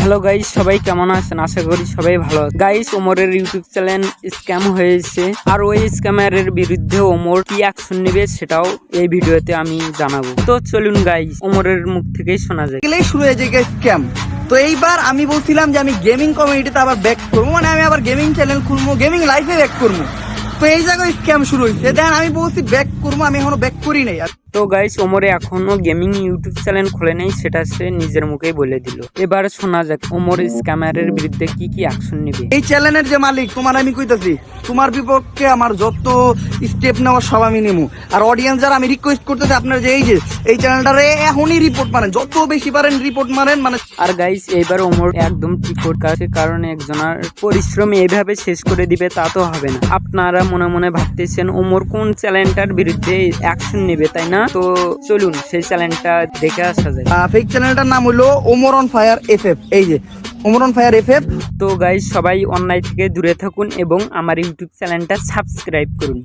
Hello guys, সবাই কেমন আছেন? আশা করি সবাই ভালো আছে। গাইস, ওমরের ইউটিউব চ্যানেল স্ক্যাম হয়েছে, আর ওই স্ক্যামারের বিরুদ্ধে ওমর কি অ্যাকশন নেবে সেটাও এই ভিডিওতে আমি জানাবো। তো চলুন গাইস, ওমরের মুখ থেকেই শোনা যায়। গেলেই শুরু হয়ে যায় স্ক্যাম। তো এইবার আমি বলছিলাম যে আমি গেমিং কমিউনিটিতে আবার ব্যাক করবো, মানে আমি আবার গেমিং চ্যানেল খুলবো, গেমিং লাইফে ব্যাক করবো। তো এই জায়গায় স্ক্যাম শুরু হয়েছে। দেন আমি বলছি ব্যাক করবো, আমি এখনো ব্যাক করি নাই। তো গাইস, ওমরে এখনো গেমিং ইউটিউব চ্যানেল খুলে নেই, সেটা সে নিজের মুখেই বলে দিল। এবার শোনা যাক ওমর স্ক্যামারের বিরুদ্ধে কি কি অ্যাকশন নেবে। এই চ্যানেলের যে মালিক, তোমার আমি কইতাছি, তোমার বিপক্ষে আমার যত স্টেপ নেওয়ার সব আমি নেবো। আর অডিয়েন্স যারা, আমি রিকোয়েস্ট করতেছি আপনার যে এই চ্যানেলটারে এখনই রিপোর্ট মারেন, যত বেশি পারেন রিপোর্ট মারেন। মানে আর গাইস, এইবার ওমর একদম ঠিক করছে, কারণ একজনের পরিশ্রম এইভাবে শেষ করে দিবে তা তো হবে না। আপনারা মনে মনে ভাবতেছেন ওমর কোন চ্যানেলটার বিরুদ্ধে অ্যাকশন নেবে, তাই না? তো চলুন সেই চ্যানেলটা দেখে আসা যায়। ফেক চ্যানেলটার নাম হলো ওমর অন ফায়ার এফএফ। এই যে ওমর অন ফায়ার এফএফ। তো গাইস, সবাই অন্যায় থেকে দূরে থাকুন এবং আমার ইউটিউব চ্যানেলটা সাবস্ক্রাইব করুন।